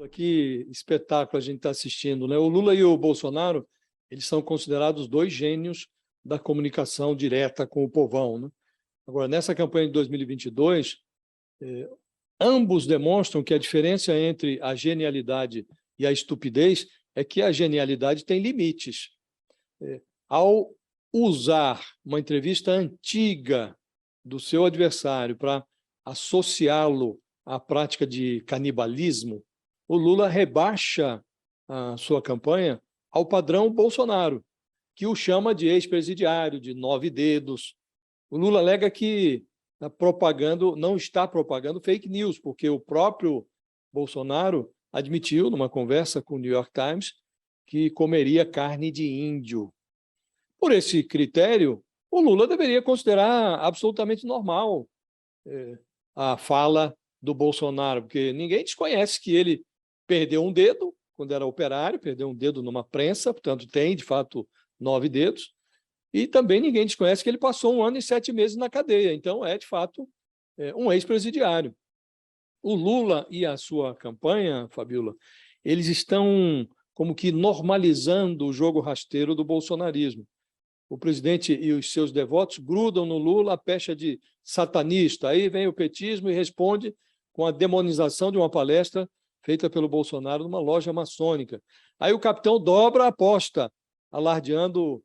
Que espetáculo a gente está assistindo, né? O Lula e o Bolsonaro, eles são considerados dois gênios da comunicação direta com o povão, né? Agora, nessa campanha de 2022, ambos demonstram que a diferença entre a genialidade e a estupidez é que a genialidade tem limites. Ao usar uma entrevista antiga do seu adversário para associá-lo à prática de canibalismo, o Lula rebaixa a sua campanha ao padrão Bolsonaro, que o chama de ex-presidiário, de 9 dedos. O Lula alega que não está propagando fake news, porque o próprio Bolsonaro admitiu, numa conversa com o New York Times, que comeria carne de índio. Por esse critério, o Lula deveria considerar absolutamente normal a fala do Bolsonaro, porque ninguém desconhece que ele perdeu um dedo quando era operário, perdeu um dedo numa prensa, portanto tem, de fato, 9 dedos, e também ninguém desconhece que ele passou 1 ano e 7 meses na cadeia, então de fato, um ex-presidiário. O Lula e a sua campanha, Fabíola, eles estão como que normalizando o jogo rasteiro do bolsonarismo. O presidente e os seus devotos grudam no Lula a pecha de satanista. Aí vem o petismo e responde com a demonização de uma palestra feita pelo Bolsonaro numa loja maçônica. Aí o capitão dobra a aposta, alardeando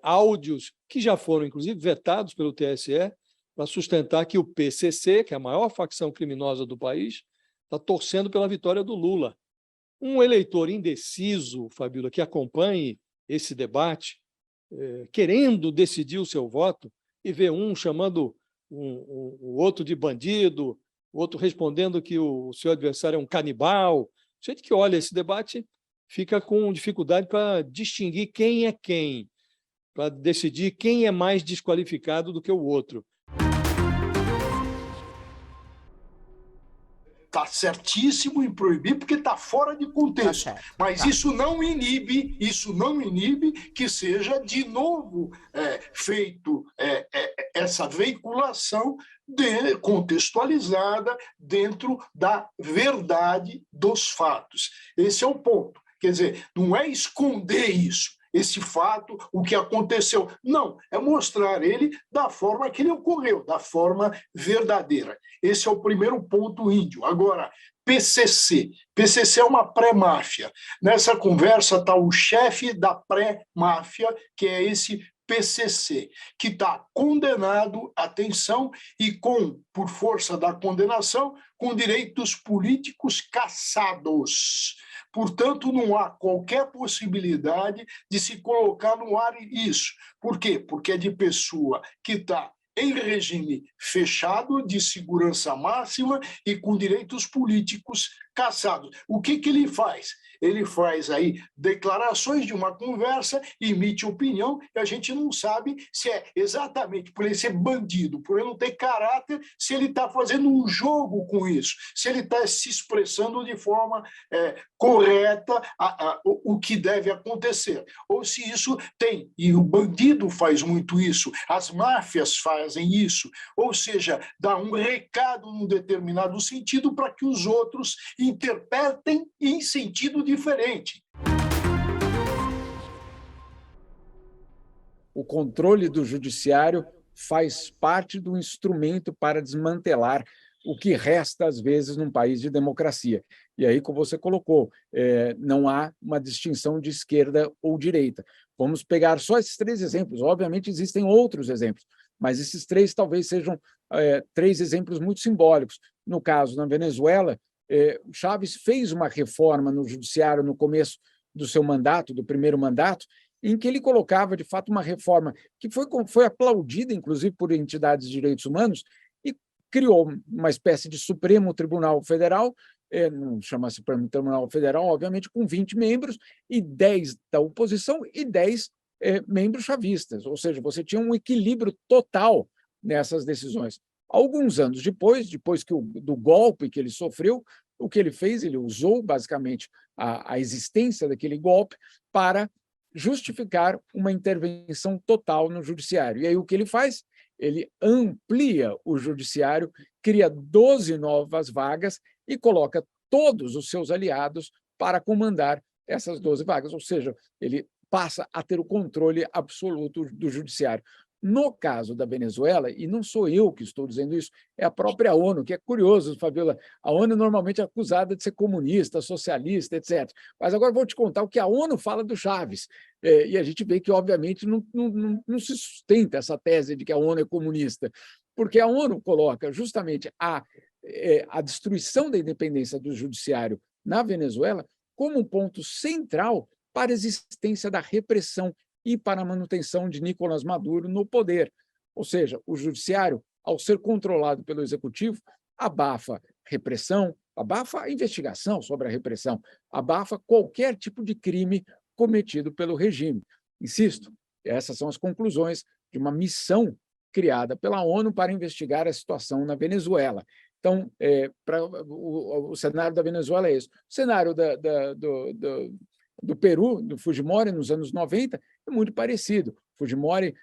áudios que já foram, inclusive, vetados pelo TSE, para sustentar que o PCC, que é a maior facção criminosa do país, está torcendo pela vitória do Lula. Um eleitor indeciso, Fabíola, que acompanhe esse debate, querendo decidir o seu voto, e vê um chamando o outro de bandido, o outro respondendo que o seu adversário é um canibal. O jeito que olha esse debate fica com dificuldade para distinguir quem é quem, para decidir quem é mais desqualificado do que o outro. Está certíssimo em proibir, porque está fora de contexto. Tá certo, mas tá. isso não inibe que seja de novo feito essa veiculação contextualizada dentro da verdade dos fatos. Esse é o ponto. Quer dizer, não é esconder isso, esse fato, o que aconteceu. Não, é mostrar ele da forma que ele ocorreu, da forma verdadeira. Esse é o primeiro ponto índio. Agora, PCC. PCC é uma pré-máfia. Nessa conversa está o chefe da pré-máfia, que é esse PCC, que está condenado, atenção, e por força da condenação, com direitos políticos cassados. Portanto, não há qualquer possibilidade de se colocar no ar isso. Por quê? Porque é de pessoa que está em regime fechado, de segurança máxima e com direitos políticos cassados. O que ele faz? Ele faz aí declarações de uma conversa, emite opinião, e a gente não sabe se é exatamente por ele ser bandido, por ele não ter caráter, se ele está fazendo um jogo com isso, se ele está se expressando de forma correta o que deve acontecer, ou se isso tem, e o bandido faz muito isso, as máfias fazem isso, ou seja, dá um recado num determinado sentido para que os outros interpretem em sentido diferente. O controle do judiciário faz parte do instrumento para desmantelar o que resta, às vezes, num país de democracia. E aí, como você colocou, não há uma distinção de esquerda ou direita. Vamos pegar só esses 3 exemplos. Obviamente, existem outros exemplos, mas esses 3 talvez sejam 3 exemplos muito simbólicos. No caso, na Venezuela, Chávez fez uma reforma no judiciário no começo do seu mandato, do primeiro mandato, em que ele colocava, de fato, uma reforma que foi aplaudida, inclusive, por entidades de direitos humanos, e criou uma espécie de Supremo Tribunal Federal, não chama Supremo Tribunal Federal, obviamente, com 20 membros, e 10 da oposição e 10 membros chavistas, ou seja, você tinha um equilíbrio total nessas decisões. Alguns anos depois do golpe que ele sofreu, o que ele fez? Ele usou, basicamente, a existência daquele golpe para justificar uma intervenção total no judiciário. E aí o que ele faz? Ele amplia o judiciário, cria 12 novas vagas e coloca todos os seus aliados para comandar essas 12 vagas, ou seja, ele passa a ter o controle absoluto do judiciário. No caso da Venezuela, e não sou eu que estou dizendo isso, é a própria ONU, que é curioso, Fabiola, a ONU normalmente é acusada de ser comunista, socialista, etc. Mas agora vou te contar o que a ONU fala do Chávez, e a gente vê que, obviamente, não se sustenta essa tese de que a ONU é comunista, porque a ONU coloca justamente a destruição da independência do judiciário na Venezuela como um ponto central para a existência da repressão e para a manutenção de Nicolás Maduro no poder. Ou seja, o judiciário, ao ser controlado pelo executivo, abafa repressão, abafa a investigação sobre a repressão, abafa qualquer tipo de crime cometido pelo regime. Insisto, essas são as conclusões de uma missão criada pela ONU para investigar a situação na Venezuela. Então, o cenário da Venezuela é esse. O cenário do Peru, do Fujimori, nos anos 90, é muito parecido. Fujimori,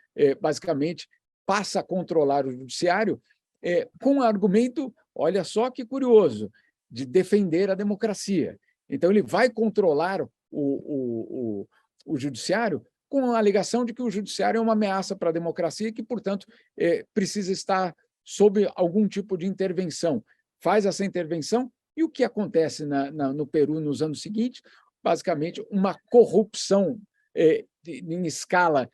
basicamente, passa a controlar o judiciário com o argumento, olha só que curioso, de defender a democracia. Então, ele vai controlar o judiciário com a alegação de que o judiciário é uma ameaça para a democracia e que, portanto, precisa estar sob algum tipo de intervenção. Faz essa intervenção e o que acontece no Peru nos anos seguintes? Basicamente, uma corrupção em escala,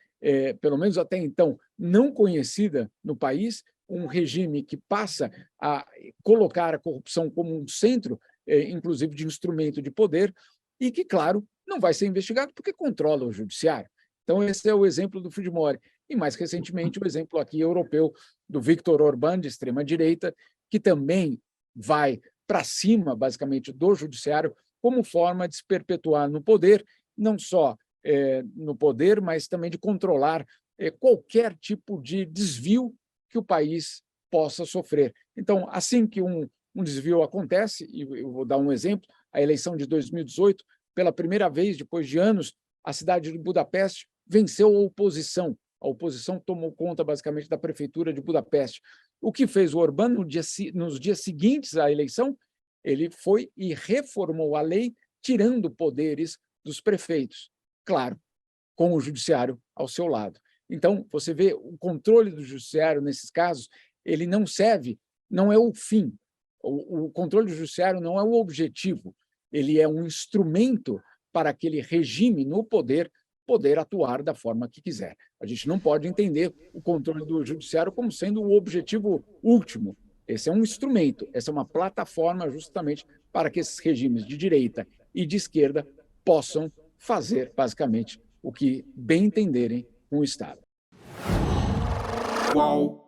pelo menos até então, não conhecida no país, um regime que passa a colocar a corrupção como um centro, inclusive de instrumento de poder, e que, claro, não vai ser investigado porque controla o judiciário. Então, esse é o exemplo do Fujimori. E, mais recentemente, o exemplo aqui europeu do Viktor Orbán, de extrema-direita, que também vai para cima, basicamente, do judiciário, como forma de se perpetuar no poder, não só no poder, mas também de controlar qualquer tipo de desvio que o país possa sofrer. Então, assim que um desvio acontece, e eu vou dar um exemplo, a eleição de 2018, pela primeira vez, depois de anos, a cidade de Budapeste venceu a oposição. A oposição tomou conta, basicamente, da prefeitura de Budapeste. O que fez o Orbán nos dias seguintes à eleição? Ele foi e reformou a lei, tirando poderes dos prefeitos. Claro, com o judiciário ao seu lado. Então, você vê, o controle do judiciário, nesses casos, ele não serve, não é o fim. O controle do judiciário não é o objetivo. Ele é um instrumento para aquele regime no poder atuar da forma que quiser. A gente não pode entender o controle do judiciário como sendo o objetivo último. Esse é um instrumento, essa é uma plataforma justamente para que esses regimes de direita e de esquerda possam fazer, basicamente, o que bem entenderem com o Estado. Qual